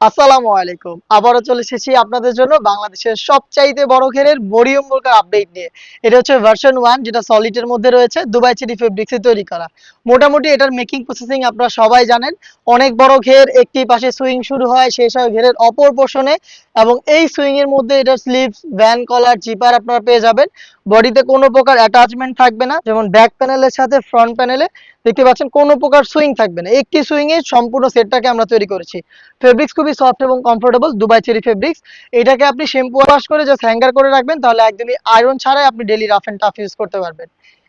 আসসালামু আলাইকুম। আবারও চলে এসেছি আপনাদের জন্য বাংলাদেশের সবচাইতে বড় ঘেরের মরিয়ম বোরকার আপডেট নিয়ে। এটা হচ্ছে ভার্সন 1 যেটা সলিড এর মধ্যে রয়েছে, দুবাই চেরি ফেব্রিক্সে তৈরি করা। মোটামুটি এটার মেকিং প্রসেসিং আপনারা সবাই জানেন। অনেক বড় ঘের, একটি পাশে সুইং শুরু হয়, শেষ হয় ঘেরের অপর পোর্শনে এবং এই সুইং এর মধ্যে এটার স্লিভস, ভ্যান কলার, জিপার আপনারা পেয়ে যাবেন। বডিতে কোনো প্রকার অ্যাটাচমেন্ট থাকবে না, যেমন ব্যাক প্যানেলের সাথে ফ্রন্ট প্যানেলে দেখতে পাচ্ছেন কোনো প্রকার সুইং থাকবে না। একটি সুইং এ সম্পূর্ণ সেটটাকে আমরা তৈরি করেছি। ফেব্রিক্স খুবই সফট এবং কমফোর্টেবল, দুবাই চেরি ফেব্রিক্স। এটাকে আপনি শ্যাম্পু ওয়াশ করে জাস্ট হ্যাঙ্গার করে রাখবেন, তাহলে একদমই আয়রন ছাড়াই আপনি daily rough and tough use করতে পারবেন।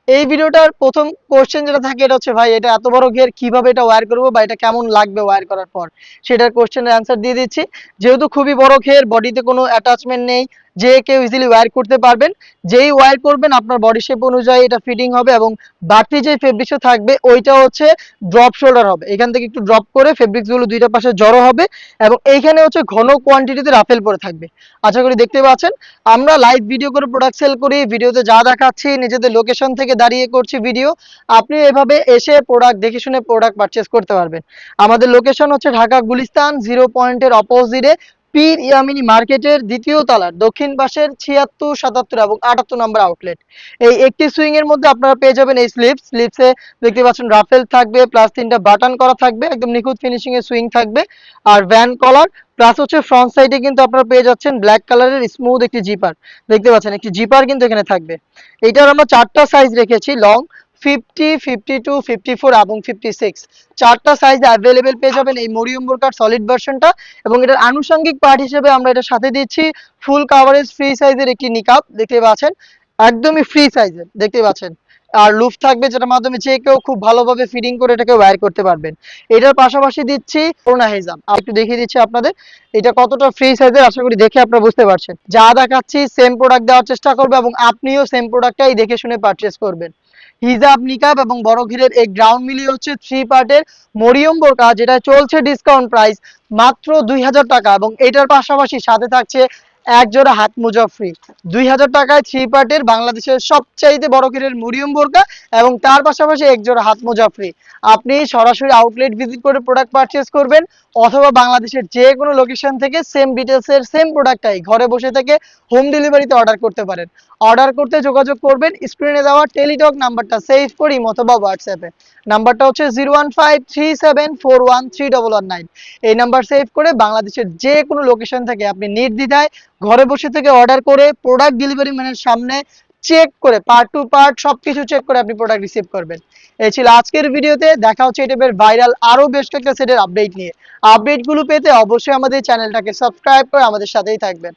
এই ভিডিওটার প্রথম কোশ্চেন যেটা থাকে এটা হচ্ছে, ভাই এটা এত বড় ঘের কিভাবে এটা ওয়্যার করবো বা এটা কেমন লাগবে ওয়্যার করার পর, সেটার কোশ্চেনের অ্যান্সার দিয়ে দিচ্ছি। যেহেতু খুবই বড় ঘের, বডিতে কোনো অ্যাটাচমেন্ট নেই, যে কেউ ইজিলি ওয়্যার করতে পারবেন। যেই ওয়্যার করবেন আপনার বডি শেপ অনুযায়ী এটা ফিটিং হবে এবং বাড়তি যে ফেব্রিক্সও থাকবে ওইটা হচ্ছে ড্রপ শোল্ডার হবে। এখান থেকে একটু ড্রপ করে ফেব্রিক্স গুলো দুইটা পাশে জড়ো হবে এবং এইখানে হচ্ছে ঘন কোয়ান্টিটিতে রাফেল পরে থাকবে। আশা করি দেখতে পাচ্ছেন। আমরা লাইভ ভিডিও করে প্রোডাক্ট সেল করি, ভিডিওতে যা দেখাচ্ছি নিজেদের লোকেশন থেকে দাঁড়িয়ে করছি ভিডিও। আপনি এভাবে এসে প্রোডাক্ট দেখে শুনে প্রোডাক্ট পারচেস করতে পারবেন। আমাদের লোকেশন হচ্ছে ঢাকা গুলিস্তান 0 পয়েন্টের অপোজিটে পীর ইয়ামিনী মার্কেটের দ্বিতীয় তলার দক্ষিণ পাশের 76, 77 এবং 78 নম্বর আউটলেট। এই একটি সুইং এর মধ্যে আপনারা পেয়ে যাবেন এই স্লিপসে দেখতে পাচ্ছেন রাফেল থাকবে, প্লাস 3টা বাটন করা থাকবে, একদম নিখুঁত ফিনিশিং এর সুইং থাকবে। আর ভ্যান কলার, প্লাস হচ্ছে ফ্রন্ট সাইডে কিন্তু আপনারা পেয়ে যাচ্ছেন ব্ল্যাক কালারের স্মুথ একটি জিপার। দেখতে পাচ্ছেন একটি জিপার কিন্তু এখানে থাকবে। এটার আমরা 4টা সাইজ রেখেছি, লং 50, 52, 54 এবং 56। 4টা সাইজ অ্যাভেলেবেল পেয়ে যাবেন এই মরিয়ম বোরকার সলিড ভার্সনটা। এবং এটার আনুষঙ্গিক পার্ট হিসেবে আমরা এটার সাথে দিচ্ছি ফুল কাভারেজ ফ্রি সাইজের একটি নিকাব। দেখতে পাচ্ছেন একদমই ফ্রি সাইজের, দেখতে পাচ্ছেন। আর লুফ থাকবে, যেটার মাধ্যমে যে কেউ খুব ভালোভাবে ফিটিং করে এটাকে ওয়্যার করতে পারবেন। এটার পাশাপাশি দিচ্ছি ওড়না হেজাম, একটু দেখিয়ে দিচ্ছি আপনাদের এটা কতটা ফ্রি সাইজের। আশা করি দেখে আপনারা বুঝতে পারছেন। যা দেখাচ্ছি সেম প্রোডাক্ট দেওয়ার চেষ্টা করবে এবং আপনিও সেম প্রোডাক্টটাই দেখে শুনে পারচেস করবেন। হিজাব, নিকাব এবং বড় ঘিরের এই গ্রাউন্ড মিলিয়ে হচ্ছে 3 পার্টের মরিয়ম বোরকা, যেটা চলছে ডিসকাউন্ট প্রাইস মাত্র 2000 টাকা এবং এটার পাশাপাশি সাথে থাকছে এক জোড়া হাত মোজা ফ্রি। 2000 টাকায় 3 পার্টের বাংলাদেশের সবচাইতে বড় ঘিরের মরিয়ম বোরকা এবং তার পাশাপাশি এক জোড়া হাত মোজা ফ্রি। আপনি সরাসরি আউটলেট ভিজিট করে প্রোডাক্ট পারচেস করবেন অথবা বাংলাদেশের যে কোনো লোকেশন থেকে সেম ডিটেলসের সেম প্রোডাক্টটাই ঘরে বসে থেকে হোম ডেলিভারিতে অর্ডার করতে পারেন। অর্ডার করতে যোগাযোগ করবেন স্ক্রিনে দেওয়া টেলিটক নাম্বারটা সেভ করি অথবা হোয়াটসঅ্যাপে। নাম্বারটা হচ্ছে 01537413119। এই নাম্বার সেভ করে বাংলাদেশের যে কোনো লোকেশন থেকে আপনি নির্দ্বিধায় ঘরে বসে থেকে অর্ডার করে প্রোডাক্ট ডেলিভারি ম্যানের সামনে চেক করে পার্ট টু পার্ট সবকিছু চেক করে আপনি প্রোডাক্ট রিসিভ করবেন। এই ছিল আজকের ভিডিওতে। দেখা হচ্ছে এই টাইপের ভাইরাল আরো বেশ কয়েকটা সেটের আপডেট নিয়ে। আপডেটগুলো পেতে অবশ্যই আমাদের চ্যানেলটাকে সাবস্ক্রাইব করে আমাদের সাথেই থাকবেন।